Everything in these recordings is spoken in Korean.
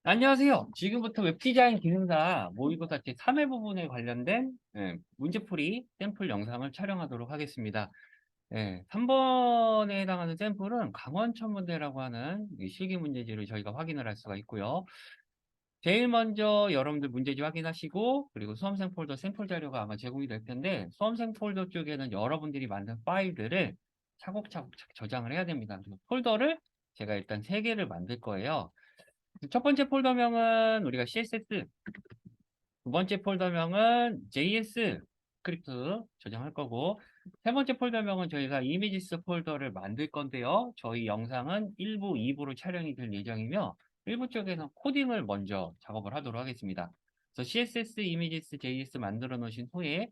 안녕하세요. 지금부터 웹 디자인 기능사 모의고사 제3회 부분에 관련된 문제풀이 샘플 영상을 촬영하도록 하겠습니다. 3번에 해당하는 샘플은 강원천문대라고 하는 이 실기 문제지를 저희가 확인을 할 수가 있고요. 제일 먼저 여러분들 문제지 확인하시고, 그리고 수험생 폴더 샘플 자료가 아마 제공이 될 텐데, 수험생 폴더 쪽에는 여러분들이 만든 파일들을 차곡차곡 저장을 해야 됩니다. 그래서 폴더를 제가 일단 3개를 만들 거예요. 첫 번째 폴더명은 우리가 CSS, 두 번째 폴더명은 JS 스크립트 저장할 거고, 세 번째 폴더명은 저희가 이미지스 폴더를 만들 건데요. 저희 영상은 1부, 2부로 촬영이 될 예정이며, 1부 쪽에서 코딩을 먼저 작업을 하도록 하겠습니다. 그래서 CSS, 이미지스, JS 만들어 놓으신 후에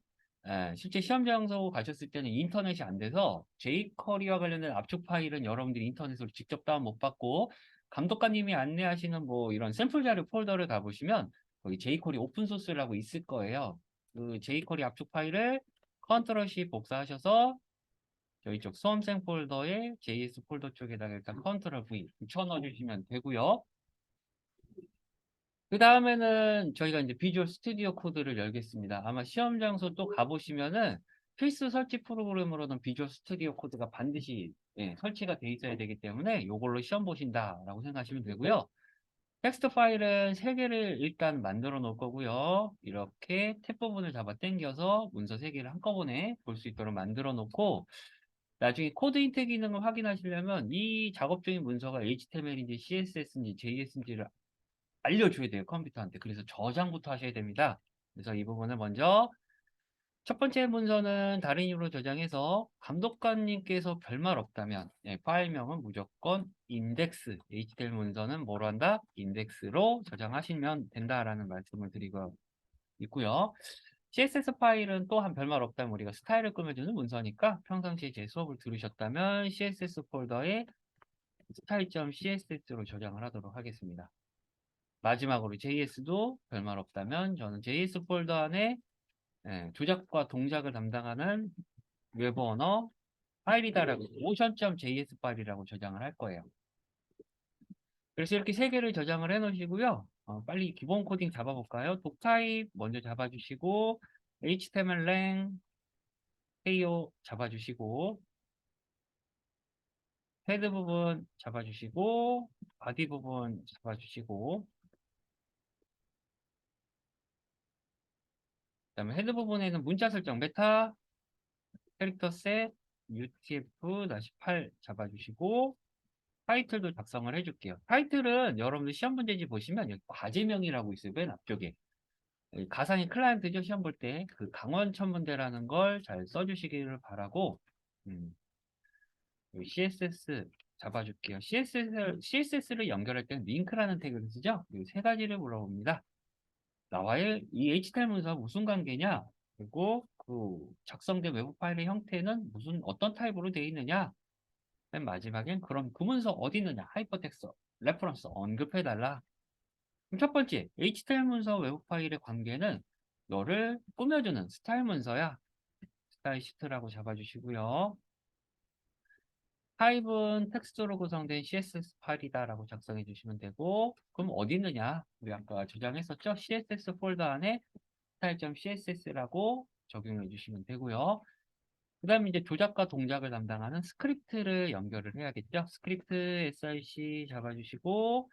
실제 시험 장소 가셨을 때는 인터넷이 안 돼서 jQuery와 관련된 압축 파일은 여러분들이 인터넷으로 직접 다운 못 받고, 감독관님이 안내하시는 뭐 이런 샘플 자료 폴더를 가보시면 거기 jQuery 오픈소스라고 있을 거예요. 그 jQuery 압축 파일을 컨트롤 C 복사하셔서 저희 쪽 수험생 폴더에 JS 폴더 쪽에다가 일단 컨트롤 V 붙여넣어 주시면 되고요. 그 다음에는 저희가 이제 비주얼 스튜디오 코드를 열겠습니다. 아마 시험 장소 또 가보시면은 필수 설치 프로그램으로는 비주얼 스튜디오 코드가 반드시 설치가 돼 있어야 되기 때문에 이걸로 시험 보신다라고 생각하시면 되고요. 텍스트 파일은 3개를 일단 만들어 놓을 거고요. 이렇게 탭 부분을 잡아 당겨서 문서 3개를 한꺼번에 볼 수 있도록 만들어 놓고, 나중에 코드 인텍 기능을 확인하시려면 이 작업 중인 문서가 HTML인지 CSS인지 JS인지를 알려줘야 돼요, 컴퓨터한테. 그래서 저장부터 하셔야 됩니다. 그래서 이 부분을 먼저 첫 번째 문서는 다른 이유로 저장해서 감독관님께서 별말 없다면 파일명은 무조건 인덱스, HTML 문서는 뭐로 한다? 인덱스로 저장하시면 된다라는 말씀을 드리고 있고요. CSS 파일은 또 한 별말 없다면 우리가 스타일을 꾸며주는 문서니까 평상시에 제 수업을 들으셨다면 CSS 폴더에 style.css로 저장을 하도록 하겠습니다. 마지막으로 JS도 별말 없다면 저는 JS 폴더 안에 조작과 동작을 담당하는 외부 언어 파일이다라고 motion.js 파일이라고 저장을 할 거예요. 그래서 이렇게 3개를 저장을 해 놓으시고요. 빨리 기본 코딩 잡아볼까요? 독타입 먼저 잡아주시고 HTML 랭 헤이오 잡아주시고 헤드 부분 잡아주시고 바디 부분 잡아주시고, 그다음에 헤드 부분에는 문자 설정 메타 캐릭터 셋 UTF-8 잡아주시고 타이틀도 작성을 해줄게요. 타이틀은 여러분들 시험 문제지 보시면 여기 과제명이라고 있어요. 맨 앞쪽에. 가상의 클라이언트죠. 시험 볼 때 그 강원천문대라는 걸 잘 써주시기를 바라고, 음, CSS 잡아줄게요. CSS를 연결할 때는 링크라는 태그를 쓰죠. 이 3가지를 물어봅니다. 나와의 이 HTML 문서가 무슨 관계냐? 그리고 그 작성된 외부 파일의 형태는 어떤 타입으로 되어 있느냐? 맨 마지막엔 그럼 그 문서 어디 있느냐? 하이퍼텍스트, 레퍼런스 언급해달라. 그럼 첫 번째, HTML 문서 외부 파일의 관계는 너를 꾸며주는 스타일 문서야. 스타일 시트라고 잡아주시고요. 타입은 텍스트로 구성된 CSS 파일이다라고 작성해 주시면 되고, 그럼 어디 있느냐? 우리 아까 저장했었죠? CSS 폴더 안에 style.css라고 적용해 주시면 되고요. 그 다음에 이제 조작과 동작을 담당하는 스크립트를 연결을 해야겠죠. 스크립트 src 잡아주시고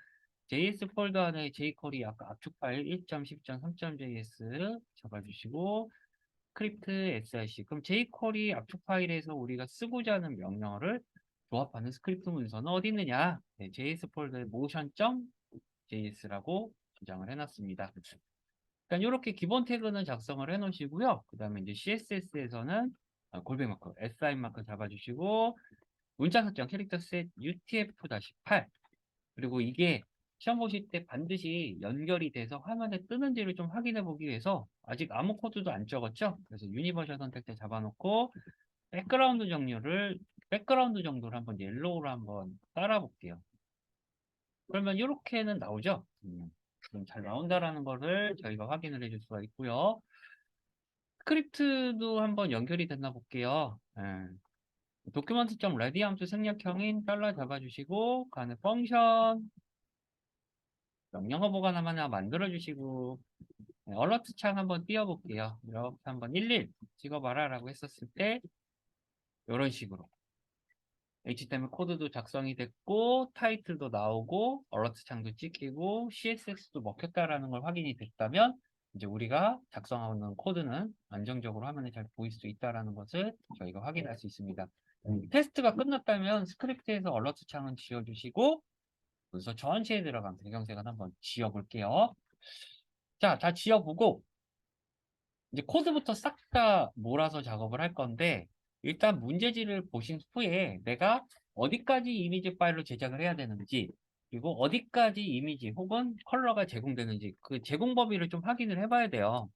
JS 폴더 안에 jQuery 아까 압축 파일 1.10.3.js 잡아주시고 스크립트 src, 그럼 jQuery 압축 파일에서 우리가 쓰고자 하는 명령어를 조합하는 스크립트 문서는 어디 있느냐? JS 폴더에 motion.js라고 저장을 해놨습니다. 그러니까 이렇게 기본 태그는 작성을 해 놓으시고요. 그 다음에 이제 CSS에서는 골뱅 마크, SI 마크 잡아주시고, 문자 설정 캐릭터 셋 UTF-8. 그리고 이게 시험 보실 때 반드시 연결이 돼서 화면에 뜨는지를 좀 확인해 보기 위해서 아직 아무 코드도 안 적었죠? 그래서 유니버셜 선택대 잡아놓고 백그라운드 정도를 한번 옐로우로 한번 따라 볼게요. 그러면 이렇게는 나오죠? 좀 잘 나온다라는 것을 저희가 확인을 해줄 수가 있고요. 스크립트도 한번 연결이 됐나 볼게요. 도큐먼트.ready 함수 생략형인 달러 잡아주시고, 그 안에 펑션, 명령어 보관 하나 만들어 주시고, 네, 얼러트 창 한번 띄워볼게요. 이렇게 한번 11 찍어봐라 라고 했었을 때, 이런 식으로. HTML 코드도 작성이 됐고, 타이틀도 나오고, 얼러트 창도 찍히고, CSS도 먹혔다라는 걸 확인이 됐다면, 이제 우리가 작성하는 코드는 안정적으로 화면에 잘 보일 수 있다라는 것을 저희가 확인할 수 있습니다. 테스트가 끝났다면 스크립트에서 얼러트 창은 지워주시고, 문서 전체에 들어간 배경색은 한번 지워볼게요. 자, 다 지워보고, 이제 코드부터 싹 다 몰아서 작업을 할 건데, 일단 문제지를 보신 후에 내가 어디까지 이미지 파일로 제작을 해야 되는지, 그리고 어디까지 이미지 혹은 컬러가 제공되는지, 그 제공 범위를 좀 확인을 해봐야 돼요.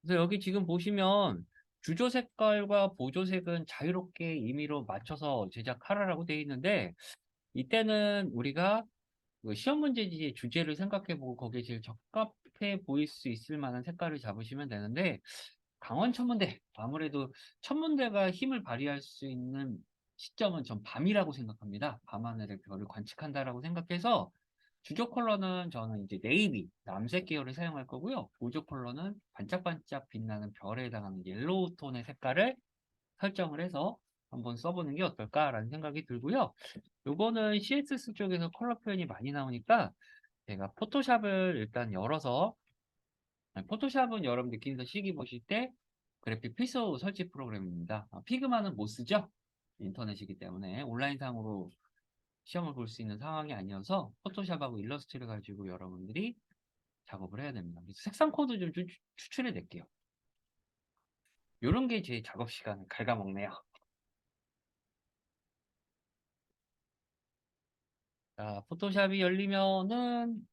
그래서 여기 지금 보시면 주조 색깔과 보조 색은 자유롭게 임의로 맞춰서 제작하라고 되어 있는데, 이때는 우리가 그 시험 문제지의 주제를 생각해보고 거기에 제일 적합해 보일 수 있을 만한 색깔을 잡으시면 되는데, 강원 천문대, 아무래도 천문대가 힘을 발휘할 수 있는 시점은 전 밤이라고 생각합니다. 밤하늘의 별을 관측한다라고 생각해서 주조 컬러는 저는 이제 네이비, 남색 계열을 사용할 거고요. 보조 컬러는 반짝반짝 빛나는 별에 해당하는 옐로우 톤의 색깔을 설정을 해서 한번 써보는 게 어떨까라는 생각이 들고요. 요거는 CSS 쪽에서 컬러 표현이 많이 나오니까 제가 포토샵을 일단 열어서, 포토샵은 여러분들 기서 실기 보실 때 그래픽 필수 설치 프로그램입니다. 피그마는 못 쓰죠? 인터넷이기 때문에 온라인상으로 시험을 볼 수 있는 상황이 아니어서 포토샵하고 일러스트를 가지고 여러분들이 작업을 해야 됩니다. 그래서 색상 코드 좀 추출해 낼게요. 이런 게 제 작업 시간을 갉아먹네요. 자, 포토샵이 열리면은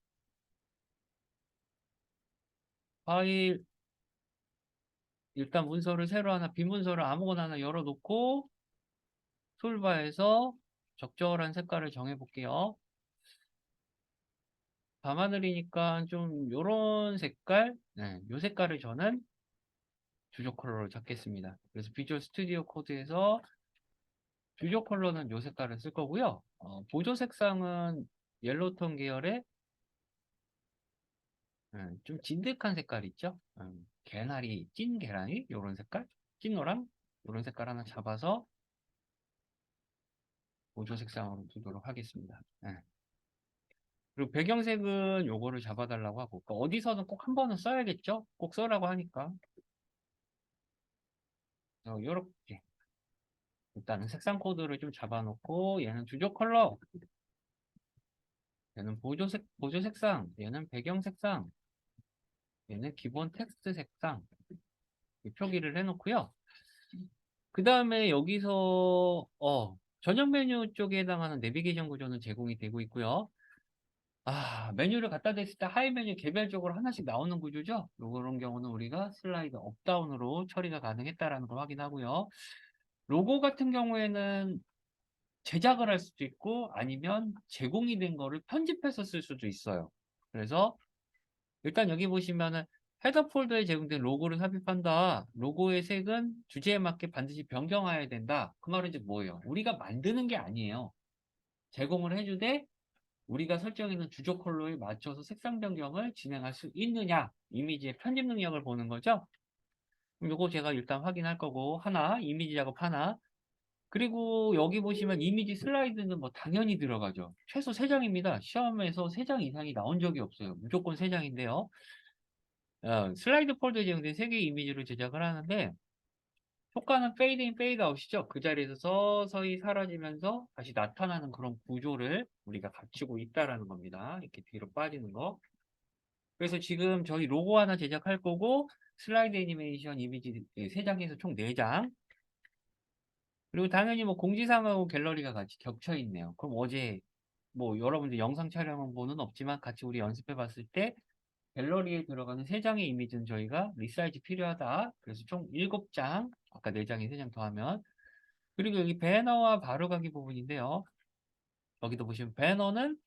파일, 일단 문서를 새로 하나, 빈 문서를 아무거나 하나 열어놓고 툴바에서 적절한 색깔을 정해 볼게요. 밤하늘이니까 좀 요런 색깔, 네, 요 색깔을 저는 주조 컬러로 잡겠습니다. 그래서 비주얼 스튜디오 코드에서 주조 컬러는 요 색깔을 쓸 거고요. 보조 색상은 옐로우톤 계열의 좀 진득한 색깔 있죠? 개나리, 찐 계란이 요런 색깔, 찐노랑 요런 색깔 하나 잡아서 보조 색상으로 두도록 하겠습니다. 네. 그리고 배경색은 요거를 잡아달라고 하고, 그러니까 어디서는 꼭 한 번은 써야겠죠? 꼭 써라고 하니까. 요렇게. 일단은 색상 코드를 좀 잡아놓고, 얘는 주조 컬러, 얘는 보조 색상, 얘는 배경 색상, 얘는 기본 텍스트 색상, 표기를 해놓고요. 그 다음에 여기서, 전용 메뉴 쪽에 해당하는 내비게이션 구조는 제공이 되고 있고요. 메뉴를 갖다 댔을 때 하이 메뉴 개별적으로 하나씩 나오는 구조죠. 요런 경우는 우리가 슬라이드 업다운으로 처리가 가능했다라는 걸 확인하고요. 로고 같은 경우에는 제작을 할 수도 있고 아니면 제공이 된 거를 편집해서 쓸 수도 있어요. 그래서 일단 여기 보시면은 헤더 폴더에 제공된 로고를 삽입한다. 로고의 색은 주제에 맞게 반드시 변경해야 된다. 그 말은 이제 뭐예요? 우리가 만드는 게 아니에요. 제공을 해주되 우리가 설정해놓은 주조 컬러에 맞춰서 색상 변경을 진행할 수 있느냐, 이미지의 편집 능력을 보는 거죠. 그럼 요거 제가 일단 확인할 거고, 하나, 이미지 작업 하나. 그리고 여기 보시면 이미지 슬라이드는 뭐 당연히 들어가죠. 최소 3장입니다. 시험에서 3장 이상이 나온 적이 없어요. 무조건 3장인데요. 슬라이드 폴더에 제공된 3개의 이미지를 제작을 하는데, 효과는 페이드 인 페이드 아웃이죠. 그 자리에서 서서히 사라지면서 다시 나타나는 그런 구조를 우리가 갖추고 있다라는 겁니다. 이렇게 뒤로 빠지는 거. 그래서 지금 저희 로고 하나 제작할 거고 슬라이드 애니메이션 이미지 3장에서 총 4장. 그리고 당연히 뭐 공지사항하고 갤러리가 같이 겹쳐 있네요. 그럼 어제 뭐 여러분들 영상 촬영은 보는 없지만 같이 우리 연습해 봤을 때 갤러리에 들어가는 3장의 이미지는 저희가 리사이즈 필요하다. 그래서 총 7장, 아까 4장에 3장 더하면. 그리고 여기 배너와 바로가기 부분인데요. 여기도 보시면 배너는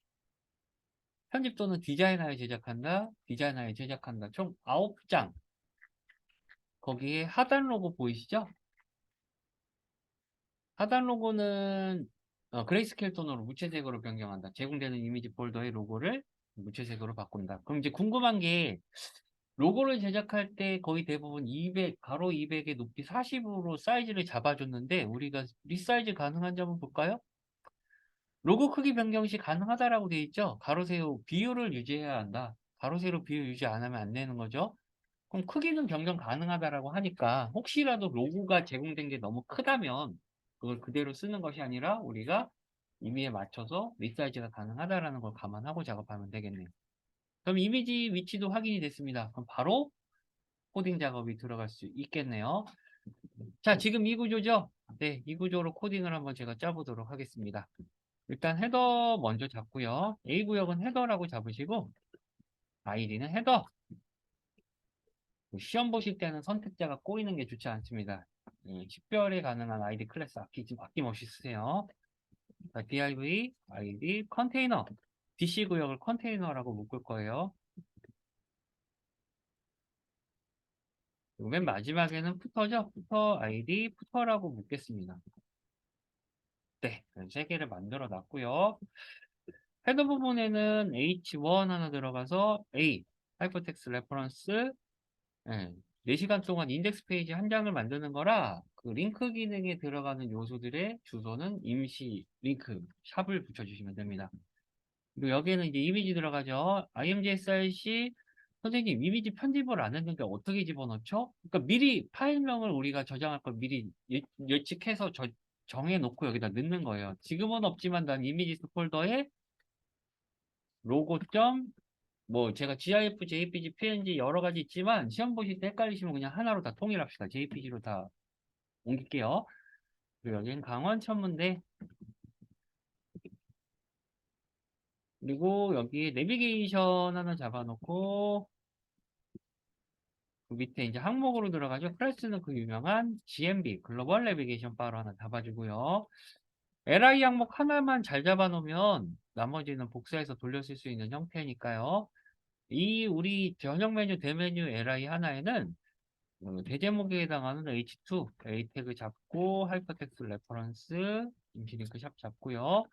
편집 또는 디자인하여 제작한다. 디자인하여 제작한다. 총 9장. 거기에 하단 로고 보이시죠? 하단 로고는 그레이스케일 톤으로 무채색으로 변경한다. 제공되는 이미지 폴더의 로고를 무채색으로 바꾼다. 그럼 이제 궁금한 게 로고를 제작할 때 거의 대부분 200, 가로 200의 높이 40으로 사이즈를 잡아줬는데 우리가 리사이즈 가능한지 한번 볼까요? 로고 크기 변경 시 가능하다라고 되어 있죠. 가로 세로 비율을 유지해야 한다. 가로 세로 비율 유지 안 하면 안 되는 거죠. 그럼 크기는 변경 가능하다라고 하니까 혹시라도 로고가 제공된 게 너무 크다면 그걸 그대로 쓰는 것이 아니라 우리가 의미에 맞춰서 리사이즈가 가능하다라는 걸 감안하고 작업하면 되겠네요. 그럼 이미지 위치도 확인이 됐습니다. 그럼 바로 코딩 작업이 들어갈 수 있겠네요. 자, 지금 이 구조죠? 네, 이 구조로 코딩을 한번 제가 짜보도록 하겠습니다. 일단 헤더 먼저 잡고요. A 구역은 헤더라고 잡으시고 아이디는 헤더. 시험 보실 때는 선택자가 꼬이는 게 좋지 않습니다. 식별이 가능한 아이디 클래스 아낌없이 쓰세요. 자, div, id, 컨테이너. DC 구역을 컨테이너라고 묶을 거예요. 그리고 맨 마지막에는 푸터죠. 푸터 id, 푸터라고 묶겠습니다. 네, 세 개를 만들어 놨고요. 헤더 부분에는 h1 하나 들어가서 a, 하이퍼텍스트 레퍼런스, 4시간 동안 인덱스 페이지 한 장을 만드는 거라 그 링크 기능에 들어가는 요소들의 주소는 임시 링크 샵을 붙여주시면 됩니다. 그리고 여기에는 이제 이미지 들어가죠. imgsrc 선생님 이미지 편집을 안 했는데 어떻게 집어넣죠? 그러니까 미리 파일명을 우리가 저장할 걸 미리 예측해서 정해놓고 여기다 넣는 거예요. 지금은 없지만 난 이미지 폴더에 로고 뭐 제가 GIF, JPG, PNG 여러 가지 있지만 시험 보실 때 헷갈리시면 그냥 하나로 다 통일합시다. JPG로 다 옮길게요. 그리고 여기는 강원 천문대. 그리고 여기 내비게이션 하나 잡아놓고 그 밑에 이제 항목으로 들어가죠. 클래스는 그 유명한 GNB 글로벌 내비게이션 바로 하나 잡아주고요. LI 항목 하나만 잘 잡아놓으면 나머지는 복사해서 돌려 쓸 수 있는 형태니까요. 이 우리 저녁 메뉴 대메뉴 LI 하나에는 대제목에 해당하는 H2, A 태그 잡고 하이퍼텍스트 레퍼런스 임시링크 샵 잡고요.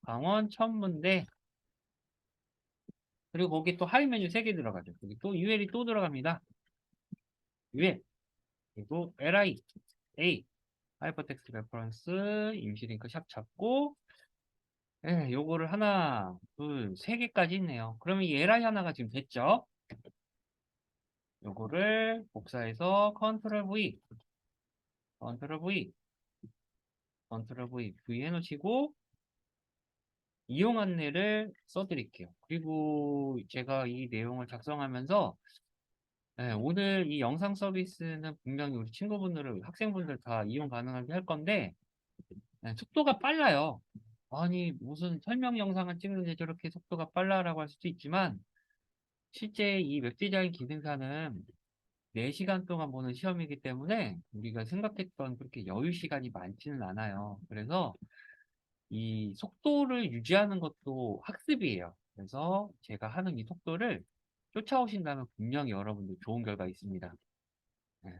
강원 천문대 그리고 거기 또 하위 메뉴 3개 들어가죠. 여기 또 UL이 또 들어갑니다. UL 그리고 LI, A 하이퍼텍스트 레퍼런스 임시링크 샵 잡고 요거를 하나, 둘, 3개까지 있네요. 그러면 이 LI 하나가 지금 됐죠? 요거를 복사해서 컨트롤 V, 컨트롤 V, 컨트롤 V, V 해놓으시고 이용 안내를 써드릴게요. 그리고 제가 이 내용을 작성하면서 오늘 이 영상 서비스는 분명히 우리 친구분들을 학생분들 다 이용 가능하게 할 건데 속도가 빨라요. 아니 무슨 설명 영상을 찍는데 저렇게 속도가 빨라라고 할 수도 있지만 실제 이 웹디자인 기능사는 4시간 동안 보는 시험이기 때문에 우리가 생각했던 그렇게 여유 시간이 많지는 않아요. 그래서 이 속도를 유지하는 것도 학습이에요. 그래서 제가 하는 이 속도를 쫓아오신다면 분명히 여러분들 좋은 결과 있습니다. 네,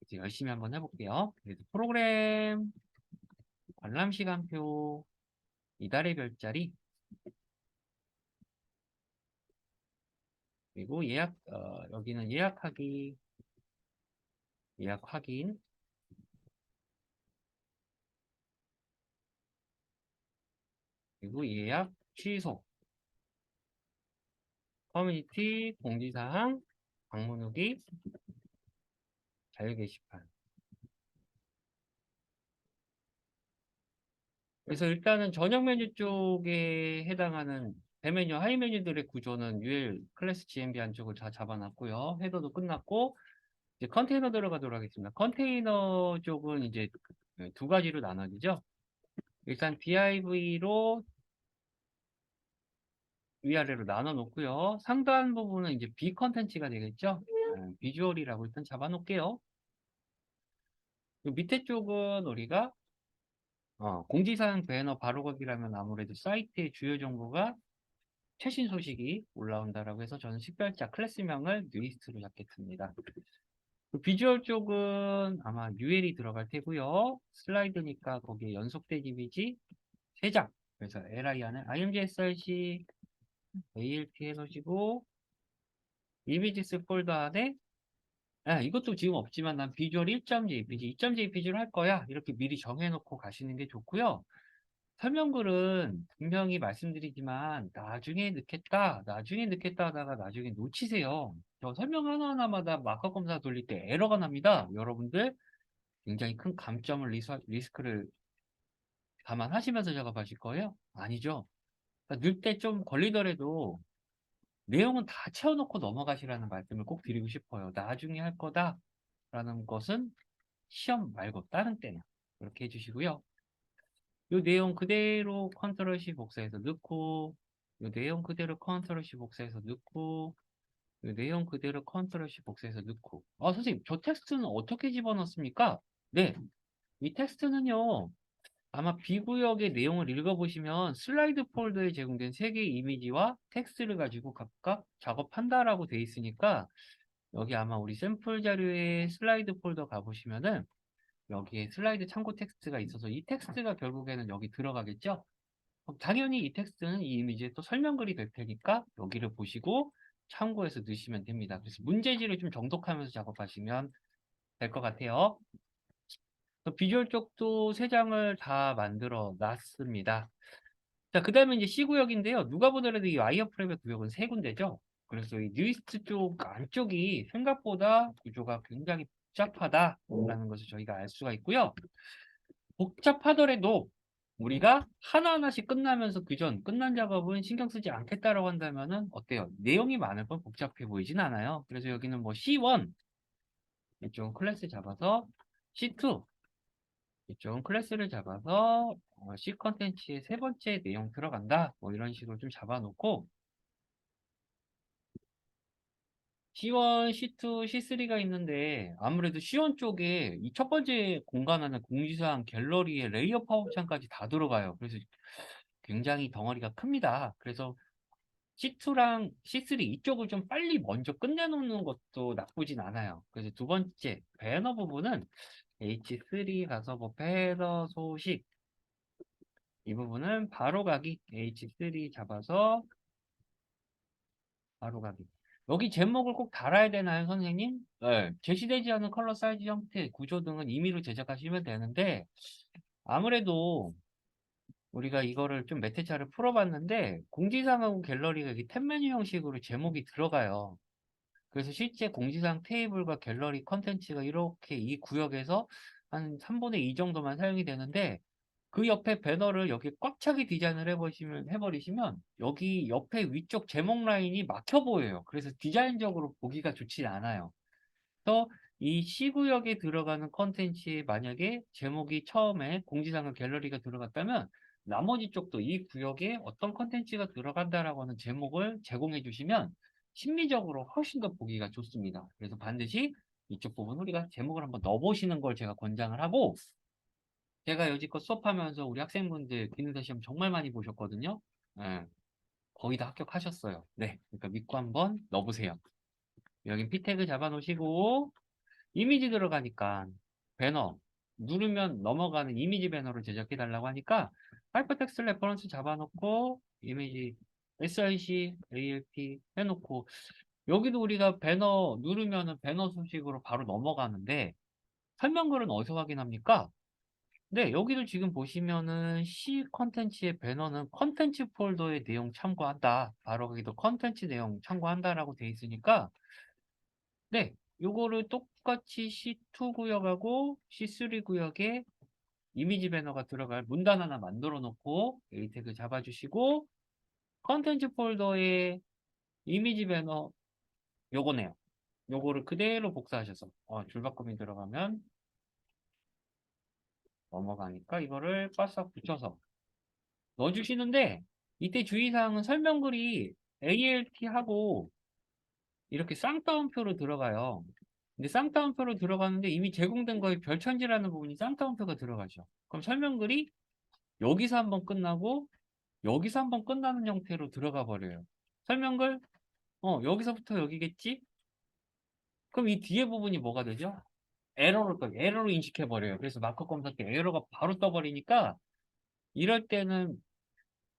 이제 열심히 한번 해볼게요. 그래서 프로그램, 관람 시간표, 이달의 별자리, 그리고 여기는 예약 확인, 그리고 예약 취소, 커뮤니티, 공지사항, 방문 후기, 자유 게시판. 그래서 일단은 저녁 메뉴 쪽에 해당하는 대메뉴, 하위 메뉴들의 구조는 UL 클래스 GMB 안쪽을 다 잡아놨고요. 헤더도 끝났고 이제 컨테이너 들어가도록 하겠습니다. 컨테이너 쪽은 이제 두 가지로 나눠지죠. 일단 div로 위아래로 나눠 놓고요. 상단 부분은 이제 B 컨텐츠가 되겠죠. 비주얼이라고 일단 잡아 놓을게요. 밑에 쪽은 우리가 공지사항 배너 바로 거기라면 아무래도 사이트의 주요 정보가 최신 소식이 올라온다라고 해서 저는 식별자 클래스명을 뉴이스트로 잡겠습니다. 그 비주얼 쪽은 아마 UL이 들어갈 테고요. 슬라이드니까 거기에 연속된 이미지 3장. 그래서 LI 안에 IMG SRC ALT 해놓으시고, 이미지스 폴더 안에, 이것도 지금 없지만 난 비주얼 1.jpg, 2.jpg로 할 거야. 이렇게 미리 정해놓고 가시는 게 좋고요. 설명글은 분명히 말씀드리지만 나중에 넣겠다 하다가 나중에 놓치세요. 저 설명 하나하나마다 마커 검사 돌릴 때 에러가 납니다. 여러분들 굉장히 큰 감점을 리스크를 감안하시면서 작업하실 거예요? 아니죠. 넣을 때 좀 걸리더라도 내용은 다 채워놓고 넘어가시라는 말씀을 꼭 드리고 싶어요. 나중에 할 거다라는 것은 시험 말고 다른 때나 그렇게 해주시고요. 이 내용 그대로 컨트롤 C 복사해서 넣고, 이 내용 그대로 컨트롤 C 복사해서 넣고, 이 내용 그대로 컨트롤 C 복사해서 넣고. 선생님, 저 텍스트는 어떻게 집어넣습니까? 네, 이 텍스트는요, 아마 B구역의 내용을 읽어보시면 슬라이드 폴더에 제공된 3개의 이미지와 텍스트를 가지고 각각 작업한다라고 돼 있으니까, 여기 아마 우리 샘플 자료의 슬라이드 폴더 가보시면은 여기에 슬라이드 참고 텍스트가 있어서 이 텍스트가 결국에는 여기 들어가겠죠? 그럼 당연히 이 텍스트는 이 이미지에 또 설명글이 될 테니까 여기를 보시고 참고해서 넣으시면 됩니다. 그래서 문제지를 좀 정독하면서 작업하시면 될 것 같아요. 비주얼 쪽도 3장을 다 만들어 놨습니다. 자, 그 다음에 이제 C구역인데요. 누가 보더라도 이 와이어프랩의 구역은 3군데죠. 그래서 이 뉴이스트 쪽 안쪽이 생각보다 구조가 굉장히 복잡하다라는 것을 저희가 알 수가 있고요. 복잡하더라도 우리가 하나하나씩 끝나면서 그전 끝난 작업은 신경 쓰지 않겠다라고 한다면은 어때요? 내용이 많을 건 복잡해 보이진 않아요. 그래서 여기는 뭐 C1 이쪽은 클래스 잡아서 C2 이쪽은 클래스를 잡아서 C 컨텐츠의 3번째 내용 들어간다. 뭐 이런 식으로 좀 잡아놓고 C1, C2, C3가 있는데 아무래도 C1 쪽에 이 첫 번째 공간 안에 공지사항 갤러리에 레이어 파업창까지 다 들어가요. 그래서 굉장히 덩어리가 큽니다. 그래서 C2랑 C3 이쪽을 좀 빨리 먼저 끝내놓는 것도 나쁘진 않아요. 그래서 두 번째 배너 부분은 H3 가서 뭐 배너 소식 이 부분은 바로 가기 H3 잡아서 바로 가기. 여기 제목을 꼭 달아야 되나요, 선생님? 네. 제시되지 않은 컬러 사이즈 형태, 구조 등은 임의로 제작하시면 되는데 아무래도 우리가 이거를 좀 몇 회차를 풀어봤는데 공지사항하고 갤러리가 이렇게 탭 메뉴 형식으로 제목이 들어가요. 그래서 실제 공지사항 테이블과 갤러리 컨텐츠가 이렇게 이 구역에서 한 3분의 2 정도만 사용이 되는데 그 옆에 배너를 여기 꽉 차게 디자인을 해버리시면 여기 옆에 위쪽 제목 라인이 막혀 보여요. 그래서 디자인적으로 보기가 좋지 않아요. 그래서 이 C구역에 들어가는 컨텐츠에 만약에 제목이 처음에 공지사항 갤러리가 들어갔다면 나머지 쪽도 이 구역에 어떤 컨텐츠가 들어간다라고 하는 제목을 제공해 주시면 심리적으로 훨씬 더 보기가 좋습니다. 그래서 반드시 이쪽 부분 우리가 제목을 한번 넣어보시는 걸 제가 권장을 하고 제가 여지껏 수업하면서 우리 학생분들 기능사 시험 정말 많이 보셨거든요. 예, 거의 다 합격하셨어요. 네, 그러니까 믿고 한번 넣어보세요. 여기 p 태그 잡아 놓으시고 이미지 들어가니까 배너 누르면 넘어가는 이미지 배너를 제작해 달라고 하니까 하이퍼텍스트 레퍼런스 잡아놓고 이미지 SIC, ALT 해놓고 여기도 우리가 배너 누르면은 배너 수식으로 바로 넘어가는데 설명글은 어디서 확인합니까? 네, 여기도 지금 보시면은 C 컨텐츠의 배너는 컨텐츠 폴더의 내용 참고한다. 바로 거기도 컨텐츠 내용 참고한다라고 돼 있으니까 네, 요거를 똑같이 C2 구역하고 C3 구역에 이미지 배너가 들어갈 문단 하나 만들어 놓고 A 태그 잡아주시고 컨텐츠 폴더에 이미지 배너 요거네요. 요거를 그대로 복사하셔서 줄바꿈이 들어가면 넘어가니까 이거를 바싹 붙여서 넣어주시는데 이때 주의사항은 설명글이 ALT하고 이렇게 쌍따옴표로 들어가요. 근데 쌍따옴표로 들어가는데 이미 제공된 거에 별천지라는 부분이 쌍따옴표가 들어가죠. 그럼 설명글이 여기서 한번 끝나고 여기서 한번 끝나는 형태로 들어가 버려요. 설명글 여기서부터 여기겠지? 그럼 이 뒤에 부분이 뭐가 되죠? 에러로 인식해 버려요. 그래서 마커 검사 때 에러가 바로 떠버리니까 이럴 때는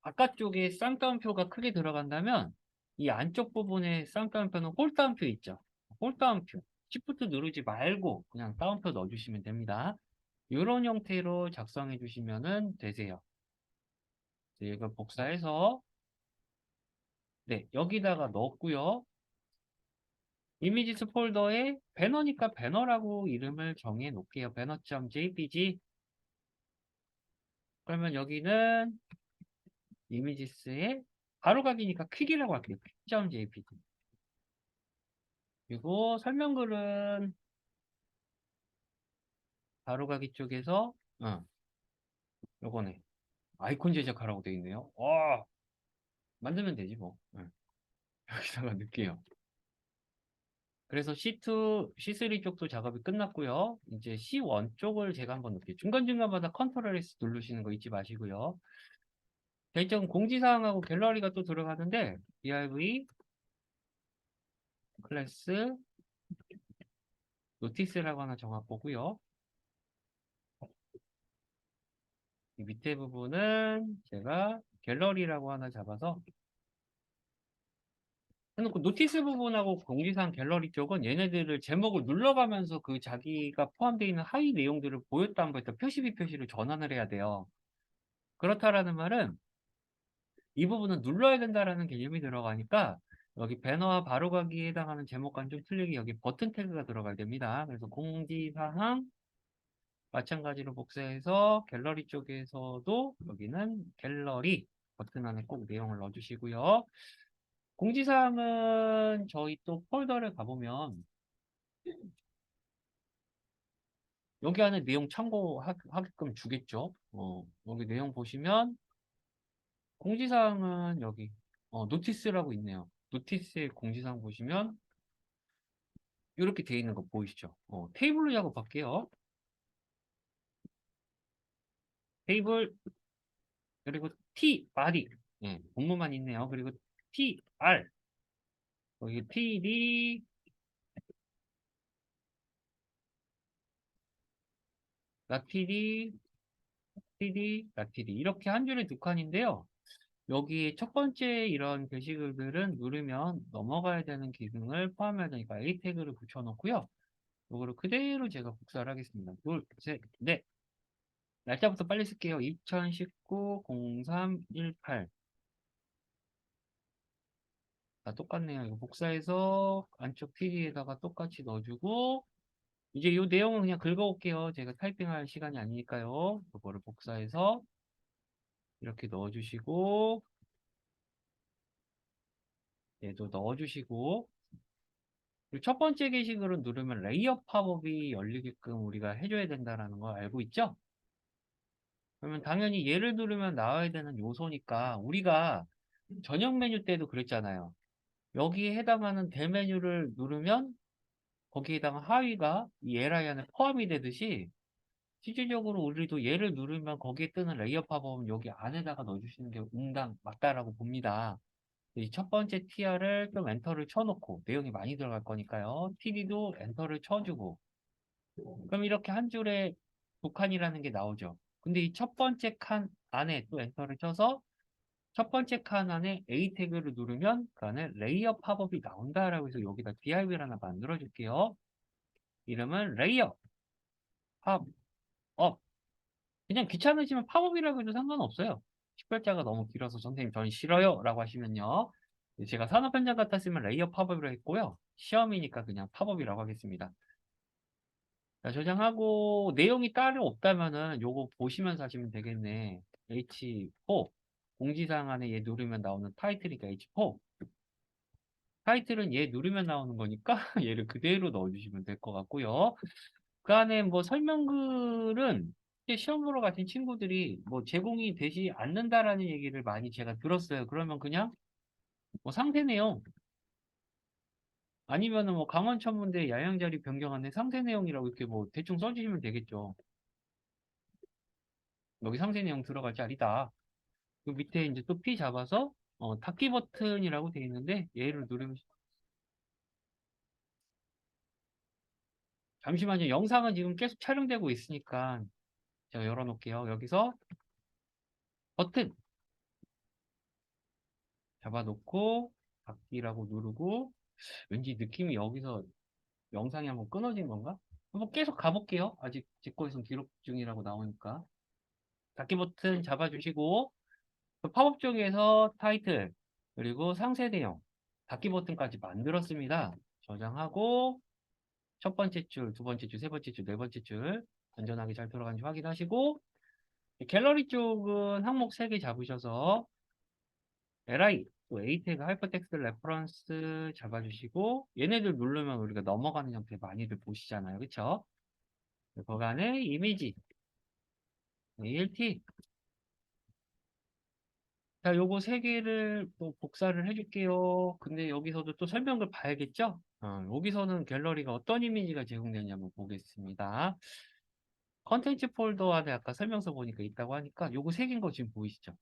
바깥쪽에 쌍따옴표가 크게 들어간다면 이 안쪽 부분에 쌍따옴표는 홀따옴표 있죠. 홀따옴표. Shift 누르지 말고 그냥 따옴표 넣어주시면 됩니다. 이런 형태로 작성해 주시면 되세요. 이걸 복사해서 네, 여기다가 넣었고요. 이미지스 폴더에 배너니까 배너라고 이름을 정해 놓을게요. banner.jpg. 그러면 여기는 이미지스의 바로가기니까 퀵이라고 할게요. 퀵.jpg. 그리고 설명글은 바로가기 쪽에서 요거네. 아이콘 제작하라고 되어 있네요. 만들면 되지 뭐. 여기다가 넣을게요. 그래서 C2, C3 쪽도 작업이 끝났고요. 이제 C1 쪽을 제가 한번 넣을게요. 중간중간마다 컨트롤 S 누르시는 거 잊지 마시고요. 결정 공지사항하고 갤러리가 또 들어가는데 div 클래스 노티스라고 하나 정할 거고요. 이 밑에 부분은 제가 갤러리라고 하나 잡아서 해놓고 노티스 부분하고 공지사항 갤러리 쪽은 얘네들을 제목을 눌러가면서 그 자기가 포함되어 있는 하위 내용들을 보였다 안 보였다 표시비 표시를 전환을 해야 돼요. 그렇다라는 말은 이 부분은 눌러야 된다라는 개념이 들어가니까 여기 배너와 바로가기에 해당하는 제목과는 좀 틀리게 여기 버튼 태그가 들어가야 됩니다. 그래서 공지사항 마찬가지로 복사해서 갤러리 쪽에서도 여기는 갤러리 버튼 안에 꼭 내용을 넣어주시고요. 공지사항은 저희 또 폴더를 가보면 여기 안에 내용 참고하게끔 주겠죠. 여기 내용 보시면 공지사항은 여기 노티스라고 있네요. 노티스의 공지사항 보시면 이렇게 되어 있는 거 보이시죠? 테이블로 작업할게요. 테이블 그리고 T 바디 본문만 있네요. 그리고 TR 여기 PD 라TD PD 라TD 이렇게 한 줄에 두 칸인데요. 여기 첫 번째 이런 게시글들은 누르면 넘어가야 되는 기능을 포함해야 되니까 A 태그를 붙여놓고요. 이거를 그대로 제가 복사를 하겠습니다. 둘, 셋, 넷. 날짜부터 빨리 쓸게요. 2019-03-18. 다 똑같네요. 이거 복사해서 안쪽 PD에다가 똑같이 넣어주고 이제 이 내용은 그냥 긁어올게요. 제가 타이핑할 시간이 아니니까요. 이거를 복사해서 이렇게 넣어주시고 얘도 넣어주시고 그리고 첫 번째 게시글은 누르면 레이어 팝업이 열리게끔 우리가 해줘야 된다는 거 알고 있죠? 그러면 당연히 얘를 누르면 나와야 되는 요소니까 우리가 저녁 메뉴 때도 그랬잖아요. 여기에 해당하는 대메뉴를 누르면 거기에 해당한 하위가 이 LI 안에 포함이 되듯이 실질적으로 우리도 얘를 누르면 거기에 뜨는 레이어 팝업은 여기 안에다가 넣어주시는 게 응당 맞다라고 봅니다. 이 첫 번째 TR을 좀 엔터를 쳐놓고 내용이 많이 들어갈 거니까요. TD도 엔터를 쳐주고 그럼 이렇게 한 줄에 두 칸이라는 게 나오죠. 근데 이 첫 번째 칸 안에 또 엔터를 쳐서 첫 번째 칸 안에 A 태그를 누르면 그 안에 레이어 팝업이 나온다라고 해서 여기다 div를 하나 만들어 줄게요. 이름은 레이어 팝업. 그냥 귀찮으시면 팝업이라고 해도 상관없어요. 식별자가 너무 길어서 선생님 전 싫어요 라고 하시면요. 제가 산업 현장 같았으면 레이어 팝업이라고 했고요. 시험이니까 그냥 팝업이라고 하겠습니다. 자, 저장하고 내용이 따로 없다면은 요거 보시면서 하시면 되겠네. H4 공지사항 안에 얘 누르면 나오는 타이틀이니까 H4 타이틀은 얘 누르면 나오는 거니까 얘를 그대로 넣어주시면 될 것 같고요. 그 안에 뭐 설명글은 이제 시험 보러 가신 친구들이 뭐 제공이 되지 않는다라는 얘기를 많이 제가 들었어요. 그러면 그냥 뭐 상세 내용 아니면은 뭐 강원천문대 야영자리 변경안내 상세 내용이라고 이렇게 뭐 대충 써주시면 되겠죠. 여기 상세 내용 들어갈 자리다. 그 밑에 이제 또 P 잡아서 닫기 버튼이라고 되어 있는데 얘를 누르면 잠시만요. 영상은 지금 계속 촬영되고 있으니까 제가 열어놓을게요. 여기서 버튼 잡아놓고 닫기라고 누르고 왠지 느낌이 여기서 영상이 한번 끊어진 건가? 한번 계속 가볼게요. 아직 제 거에선 기록 중이라고 나오니까. 닫기 버튼 잡아주시고 그 팝업 쪽에서 타이틀 그리고 상세 내용 닫기 버튼까지 만들었습니다. 저장하고 첫 번째 줄, 두 번째 줄, 세 번째 줄, 네 번째 줄 안전하게 잘 들어가는지 확인하시고 갤러리 쪽은 항목 3개 잡으셔서 li 또 a 태그 하이퍼텍스트 레퍼런스 잡아주시고 얘네들 누르면 우리가 넘어가는 형태 많이들 보시잖아요. 그쵸? 거기 안에 이미지 alt 자, 요거 3개를 또 복사를 해줄게요. 근데 여기서도 또 설명을 봐야겠죠? 여기서는 갤러리가 어떤 이미지가 제공되는지 한번 보겠습니다. 컨텐츠 폴더 안에 아까 설명서 보니까 있다고 하니까 요거 3개인 거 지금 보이시죠?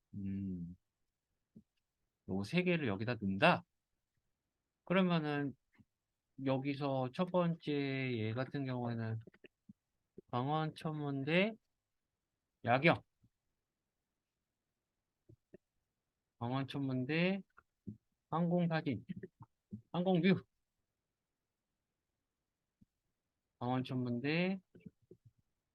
요거 3개를 여기다 넣는다? 그러면은 여기서 첫 번째 얘 같은 경우에는 강원천문대 야경, 강원천문대 항공사진, 항공뷰, 강원천문대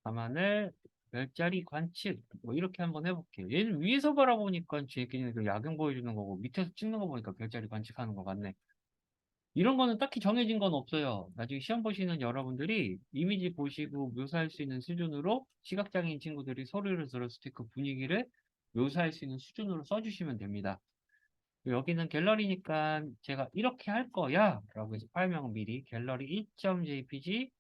밤하늘 별자리 관측 뭐 이렇게 한번 해볼게요. 얘는 위에서 바라보니까 쟤끼는 그 야경 보여주는 거고 밑에서 찍는 거 보니까 별자리 관측하는 거 같네. 이런 거는 딱히 정해진 건 없어요. 나중에 시험 보시는 여러분들이 이미지 보시고 묘사할 수 있는 수준으로 시각장애인 친구들이 소리를 들었을 때 그 분위기를 묘사할 수 있는 수준으로 써주시면 됩니다. 여기는 갤러리니까 제가 이렇게 할 거야 라고 해서 파일명은 미리 갤러리 2.jpg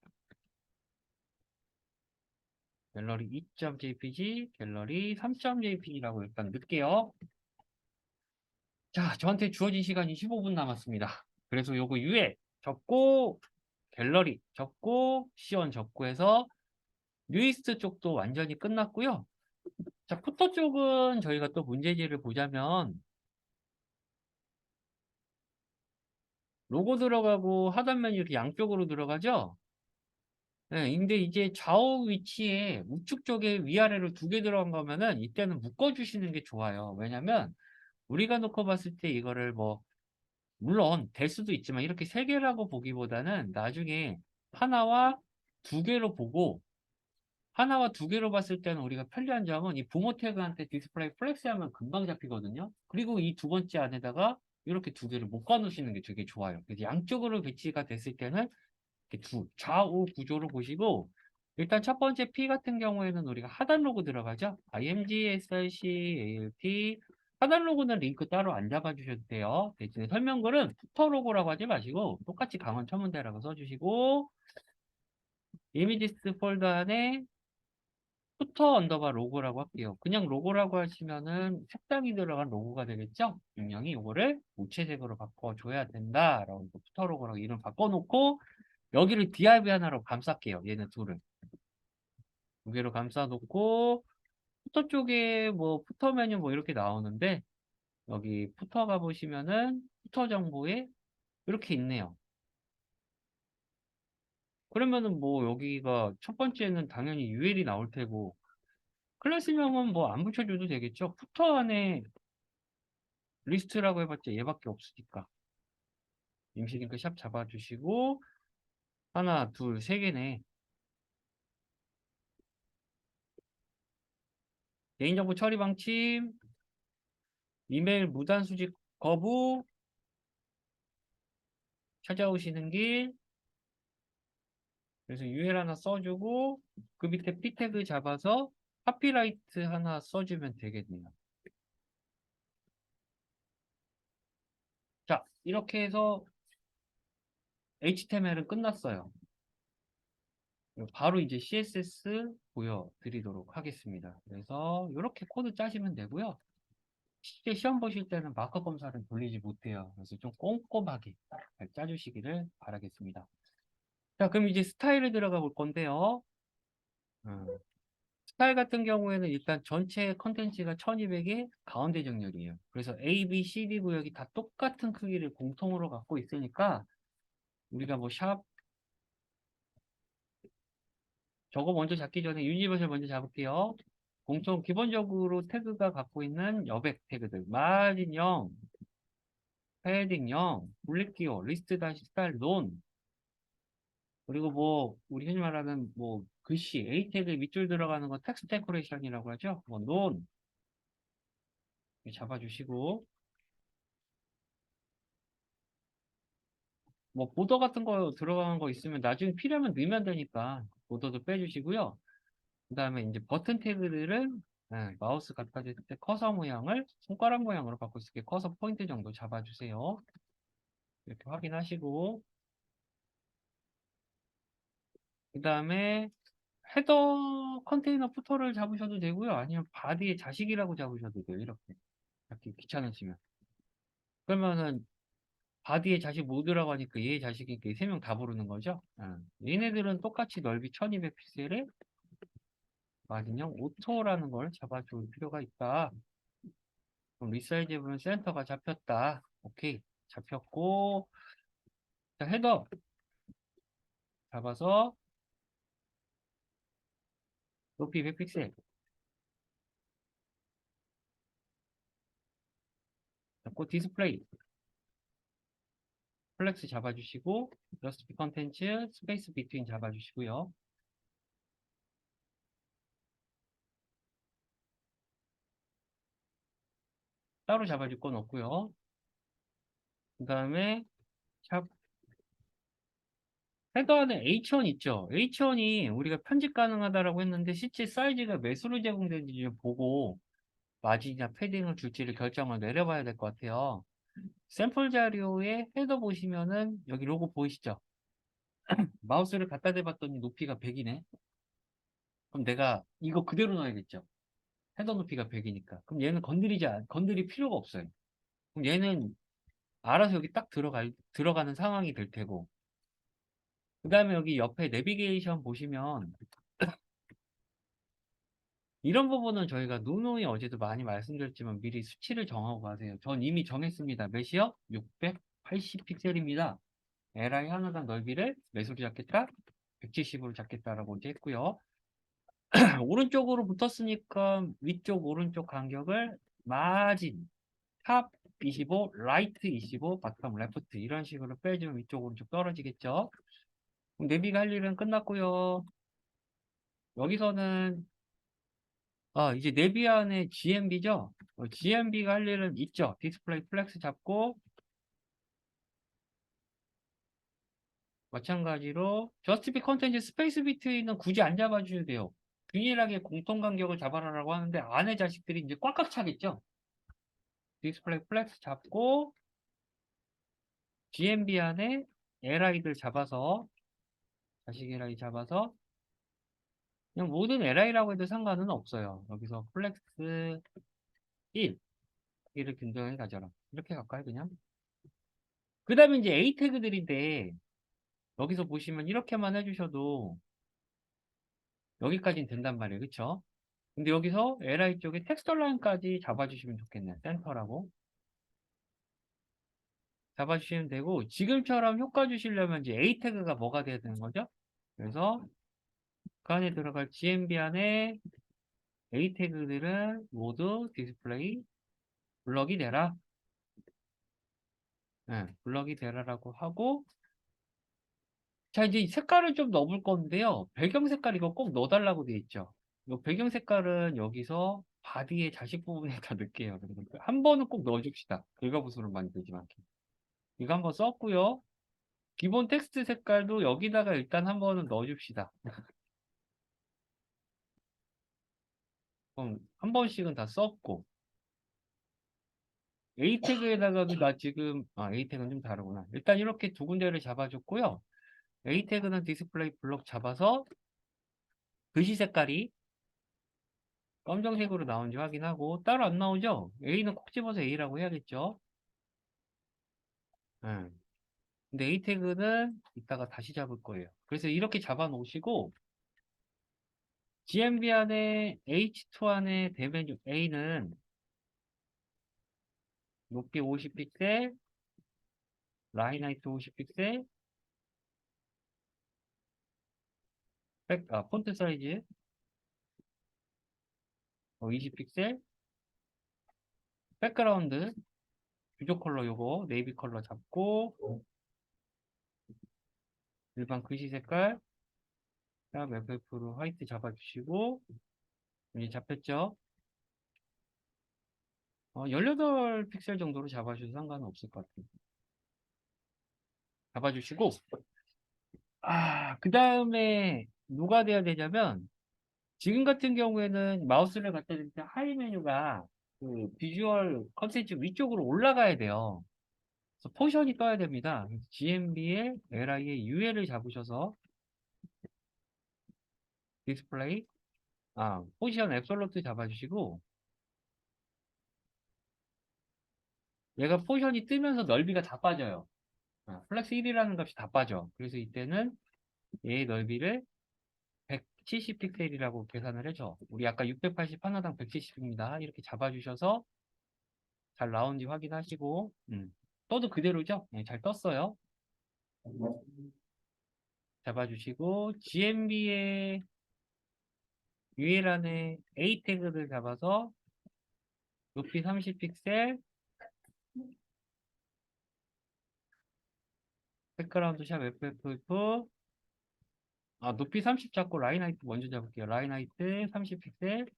갤러리 2.jpg, 갤러리 3.jpg라고 일단 넣을게요. 자, 저한테 주어진 시간이 15분 남았습니다. 그래서 요거 유에 적고, 갤러리 적고, 시원 적고 해서 뉴이스트 쪽도 완전히 끝났고요. 자, 푸터 쪽은 저희가 또 문제지를 보자면 로고 들어가고 하단 메뉴 이렇게 양쪽으로 들어가죠? 네, 근데 이제 좌우 위치에 우측 쪽에 위아래로 2개 들어간 거면은 이때는 묶어주시는 게 좋아요. 왜냐면 우리가 놓고 봤을 때 이거를 뭐 물론 될 수도 있지만 이렇게 3개라고 보기보다는 나중에 하나와 2개로 보고 하나와 2개로 봤을 때는 우리가 편리한 점은 이 부모 태그한테 디스플레이 플렉스하면 금방 잡히거든요. 그리고 이 두 번째 안에다가 이렇게 2개를 묶어 놓으시는 게 되게 좋아요. 그래서 양쪽으로 배치가 됐을 때는 이렇게 좌우 구조를 보시고 일단 첫 번째 P 같은 경우에는 우리가 하단 로고 들어가죠. IMG, SRC, ALT 하단 로고는 링크 따로 안 잡아주셔도 돼요. 대신에 설명글은 푸터 로고라고 하지 마시고 똑같이 강원 천문대라고 써주시고 이미지스 폴더 안에 푸터 언더바 로고라고 할게요. 그냥 로고라고 하시면은 색상이 들어간 로고가 되겠죠? 분명히 이거를 무채색으로 바꿔줘야 된다라고 푸터 로고라고 이름 바꿔놓고 여기를 div 하나로 감쌀게요. 얘는 둘을. 2개로 감싸놓고 푸터 쪽에 뭐 푸터 메뉴 뭐 이렇게 나오는데 여기 푸터 가보시면은 푸터 정보에 이렇게 있네요. 그러면은 뭐 여기가 첫 번째는 당연히 UL이 나올 테고 클래스명은 뭐 안 붙여줘도 되겠죠. 푸터 안에 리스트라고 해봤자 얘밖에 없으니까 임시링크 샵 잡아주시고 하나, 둘, 세 개네. 개인정보 처리 방침, 이메일 무단 수집 거부, 찾아오시는 길, 그래서 UL 하나 써주고 그 밑에 P 태그 잡아서 카피라이트 하나 써주면 되겠네요. 자, 이렇게 해서 HTML은 끝났어요. 바로 이제 CSS 보여드리도록 하겠습니다. 그래서 이렇게 코드 짜시면 되고요. 실제 시험 보실 때는 마커 검사를 돌리지 못해요. 그래서 좀 꼼꼼하게 잘 짜주시기를 바라겠습니다. 자, 그럼 이제 스타일에 들어가 볼 건데요. 음, 스타일 같은 경우에는 일단 전체 컨텐츠가 1200의 가운데 정렬이에요. 그래서 A, B, C, D 구역이 다 똑같은 크기를 공통으로 갖고 있으니까 우리가 뭐 샵 저거 먼저 잡기 전에 유니버설 먼저 잡을게요. 공통 기본적으로 태그가 갖고 있는 여백 태그들 마진 0, 패딩 0, 블랙기호, 리스트 다시 스타일 논, 그리고 뭐, 우리 흔히 말하는 뭐, 글씨, A 태그 밑줄 들어가는 거 텍스트 데코레이션이라고 하죠. 뭐, 논, 잡아주시고, 뭐, 보더 같은 거 들어가는 거 있으면 나중에 필요하면 넣으면 되니까, 보더도 빼주시고요. 그 다음에 이제 버튼 태그들은 마우스 갖다 댈 때 커서 모양을 손가락 모양으로 바꿀 수 있게 커서 포인트 정도 잡아주세요. 이렇게 확인하시고, 그 다음에 헤더 컨테이너 푸터를 잡으셔도 되고요. 아니면 바디에 자식이라고 잡으셔도 돼요. 이렇게 귀찮으시면. 그러면은 바디에 자식 모드라고 하니까 얘 자식이니까 세 명 다 부르는 거죠. 얘네들은 똑같이 넓이 1200픽셀에 마진형 오토라는 걸 잡아줄 필요가 있다. 그럼 리사이즈 해보면 센터가 잡혔다. 오케이. 잡혔고, 자, 헤더 잡아서 높이 100픽셀 잡고 디스플레이 플렉스 잡아주시고 러스트 컨텐츠 스페이스 비트윈 잡아주시고요. 따로 잡아줄 건 없고요. 그 다음에 샵 헤더 안에 H1 있죠. H1이 우리가 편집 가능하다라고 했는데 실제 사이즈가 몇으로 제공되는지 좀 보고 마진이나 패딩을 줄지를 결정을 내려봐야 될 것 같아요. 샘플 자료에 헤더 보시면은 여기 로고 보이시죠? 마우스를 갖다 대봤더니 높이가 100이네. 그럼 내가 이거 그대로 넣어야겠죠. 헤더 높이가 100이니까. 그럼 얘는 건드릴 필요가 없어요. 그럼 얘는 알아서 여기 딱 들어가는 상황이 될 테고. 그 다음에 여기 옆에 내비게이션 보시면 이런 부분은 저희가 누누이 어제도 많이 말씀드렸지만 미리 수치를 정하고 가세요. 전 이미 정했습니다. 몇이요? 680 픽셀입니다. LI 하나당 넓이를 몇으로 잡겠다? 170으로 잡겠다라고 이제 했고요. 오른쪽으로 붙었으니까 위쪽 오른쪽 간격을 마진 탑 25, 라이트 25, 바텀 레프트 이런 식으로 빼주면 위쪽 오른쪽 떨어지겠죠. 그럼 내비가 할 일은 끝났고요. 여기서는 이제 내비 안에 GMB죠. GMB가 할 일은 있죠. 디스플레이 플렉스 잡고 마찬가지로 저스티피 컨텐츠 스페이스 비트는 굳이 안 잡아주셔도 돼요. 균일하게 공통 간격을 잡아라라고 하는데 안에 자식들이 이제 꽉꽉 차겠죠. 디스플레이 플렉스 잡고 GMB 안에 LI들 잡아서 자식 LI 잡아서 그냥 모든 LI라고 해도 상관은 없어요. 여기서 플렉스 1 이를 균등하게 가져라. 이렇게 갈까요, 그냥? 그 다음에 이제 A 태그들인데 여기서 보시면 이렇게만 해주셔도 여기까지는 된단 말이에요. 그쵸? 근데 여기서 LI 쪽에 텍스트 라인까지 잡아주시면 좋겠네요. 센터라고. 잡아주시면 되고, 지금처럼 효과 주시려면 이제 A 태그가 뭐가 돼야 되는 거죠? 그래서 그 안에 들어갈 GMB 안에 A 태그들은 모두 디스플레이 블럭이 되라. 네, 블럭이 되라라고 하고, 자, 이제 색깔을 좀 넣어볼 건데요. 배경 색깔 이거 꼭 넣어달라고 되어 있죠. 이 배경 색깔은 여기서 바디의 자식 부분에다 넣을게요. 그래서 한 번은 꼭 넣어줍시다. 긁어부스로 만들지 않게. 이거 한번 썼고요. 기본 텍스트 색깔도 여기다가 일단 한 번은 넣어줍시다. 그럼 한 번씩은 다 썼고. A 태그에다가도 나 지금, A 태그는 좀 다르구나. 일단 이렇게 두 군데를 잡아줬고요. A 태그는 디스플레이 블록 잡아서 글씨 색깔이 검정색으로 나온지 확인하고 따로 안 나오죠? A는 콕 집어서 A라고 해야겠죠? 예. 근데 A 태그는 이따가 다시 잡을 거예요. 그래서 이렇게 잡아 놓으시고 GMB 안에 H2 안에 대면 A는 높이 50픽셀, 라인 하이트 50픽셀, 폰트 사이즈 20픽셀, 백그라운드 주조 컬러 요거 네이비 컬러 잡고 일반 글씨 색깔 다음 FF로 화이트 잡아주시고 이제 잡혔죠? 18픽셀 정도로 잡아주셔도 상관은 없을 것 같아요. 잡아주시고 그 다음에 뭐가 돼야 되냐면 지금 같은 경우에는 마우스를 갖다 댈 때 하이 메뉴가 그 비주얼 컨텐츠 위쪽으로 올라가야 돼요. 그래서 포션이 떠야 됩니다. GMB에 LI에 UL을 잡으셔서 디스플레이, 포지션 앱솔루트 잡아주시고 얘가 포션이 뜨면서 넓이가 다 빠져요. 플렉스 1이라는 값이 다 빠져. 그래서 이때는 얘의 넓이를 170픽셀이라고 계산을 해줘. 우리 아까 680 하나당 170입니다. 이렇게 잡아주셔서 잘 나온지 확인하시고, 떠도 그대로죠? 네, 잘 떴어요. 잡아주시고, GMB의 UL A 태그를 잡아서 높이 30픽셀, 백그라운드 샵 FFF, 높이 30 잡고 라인 하이트 먼저 잡을게요. 라인 하이트 30픽셀,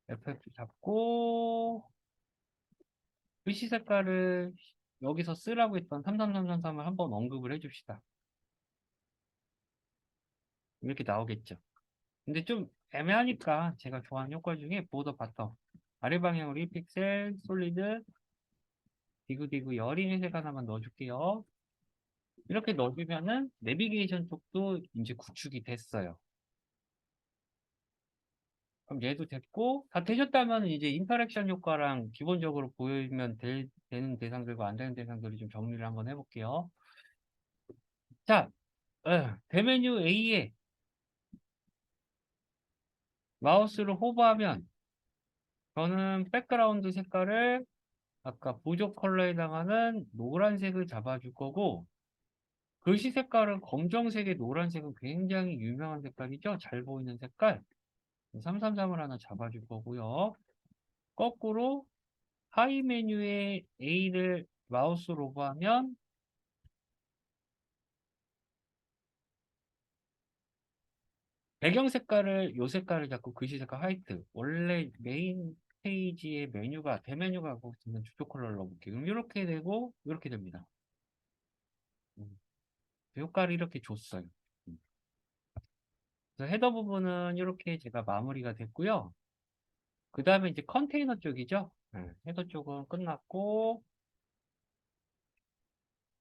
FF 잡고, 글씨 색깔을 여기서 쓰라고 했던 33333을 한번 언급을 해줍시다. 이렇게 나오겠죠. 근데 좀 애매하니까 제가 좋아하는 효과 중에 보더 바텀 아래 방향으로 1픽셀 솔리드 디그디그 여린 회색 하나만 넣어줄게요. 이렇게 넣어주면은 내비게이션 쪽도 이제 구축이 됐어요. 그럼 얘도 됐고 다 되셨다면 이제 인터랙션 효과랑 기본적으로 보이면 되는 대상들과 안 되는 대상들을 좀 정리를 한번 해볼게요. 자, 대메뉴 A에 마우스를 호버하면 저는 백그라운드 색깔을 아까 보조 컬러에 해당하는 노란색을 잡아줄 거고 글씨 색깔은 검정색에 노란색은 굉장히 유명한 색깔이죠. 잘 보이는 색깔 333을 하나 잡아줄 거고요. 거꾸로 하이 메뉴에 A를 마우스로 오버하면 배경 색깔을 요 색깔을 잡고 글씨 색깔 화이트 원래 메인 페이지의 메뉴가 대메뉴가 갖고 있는 주조 컬러를 넣어볼게요. 그럼 이렇게 되고 이렇게 됩니다. 효과를 이렇게 줬어요. 그래서 헤더 부분은 이렇게 제가 마무리가 됐고요. 그 다음에 이제 컨테이너 쪽이죠. 헤더 쪽은 끝났고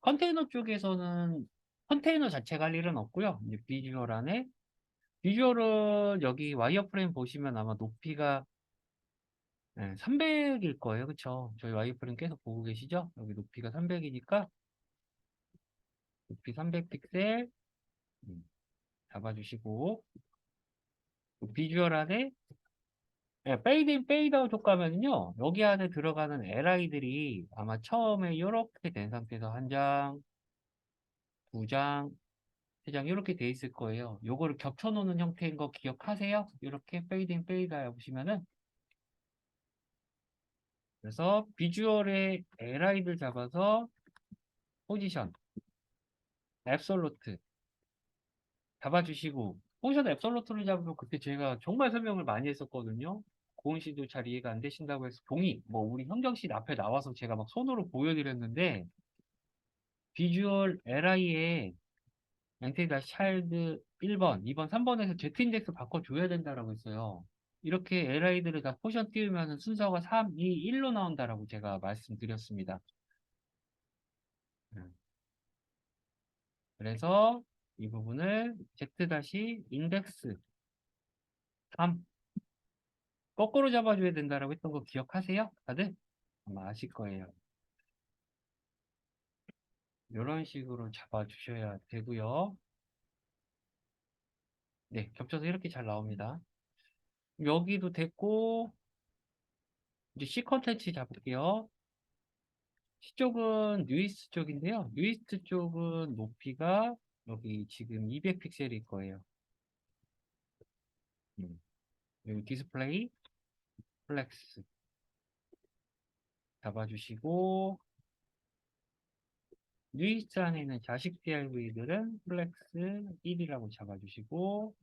컨테이너 쪽에서는 컨테이너 자체 갈 일은 없고요. 이제 비주얼 안에 비주얼은 여기 와이어프레임 보시면 아마 높이가 300일 거예요. 그쵸? 저희 와이어프레임 계속 보고 계시죠? 여기 높이가 300이니까 높이 300픽셀 잡아주시고 비주얼 안에 페이드 인 페이드 아웃 효과면요 여기 안에 들어가는 LI들이 아마 처음에 이렇게 된 상태에서 한 장, 두 장, 세 장 이렇게 돼 있을 거예요. 요거를 겹쳐 놓는 형태인 거 기억하세요? 이렇게 페이드 인 페이드 아웃 보시면은 그래서 비주얼의 LI들 잡아서 포지션, 앱솔루트 잡아주시고 포지션 앱솔루트를 잡으면 그때 제가 정말 설명을 많이 했었거든요. 고은 씨도 잘 이해가 안 되신다고 해서 동의, 뭐 우리 현경 씨 앞에 나와서 제가 막 손으로 보여드렸는데 비주얼 LI에 엔테이다 차일드 1번, 2번, 3번에서 Z인덱스 바꿔줘야 된다라고 했어요. 이렇게 LI들을 다 포션 띄우면 순서가 3, 2, 1로 나온다라고 제가 말씀드렸습니다. 그래서 이 부분을 Z-인덱스 3 거꾸로 잡아줘야 된다라고 했던 거 기억하세요? 다들? 아마 아실 거예요. 이런 식으로 잡아주셔야 되고요. 네, 겹쳐서 이렇게 잘 나옵니다. 여기도 됐고 이제 C 컨텐츠 잡을게요. C 쪽은 뉴이스트 쪽인데요. 뉴이스트 쪽은 높이가 여기 지금 200픽셀일 거예요. 여기 디스플레이, 플렉스. 잡아주시고, 뉴이스트 안에 있는 자식 DRV들은 플렉스 1이라고 잡아주시고,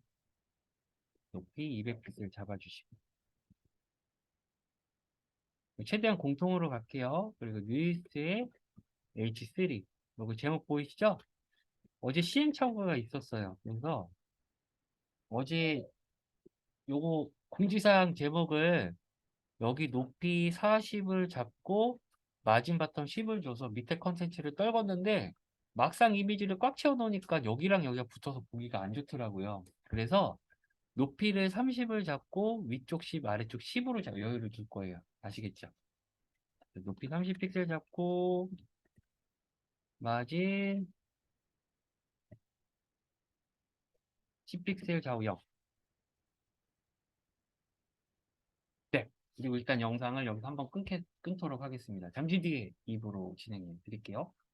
높이 200픽셀 잡아주시고, 최대한 공통으로 갈게요. 그리고 뉴이스트의 H3. 그 제목 보이시죠? 어제 시행착오가 있었어요. 그래서 어제 요거 공지사항 제목을 여기 높이 40을 잡고 마진 바텀 10을 줘서 밑에 컨텐츠를 떨궜는데 막상 이미지를 꽉 채워 놓으니까 여기랑 여기가 붙어서 보기가 안 좋더라고요. 그래서 높이를 30을 잡고 위쪽 10, 아래쪽 10으로 여유를 둘 거예요. 아시겠죠? 높이 30픽셀 잡고 마진 10픽셀 좌우형. 네. 그리고 일단 영상을 여기서 한번 끊도록 하겠습니다. 잠시 뒤에 입으로 진행해 드릴게요.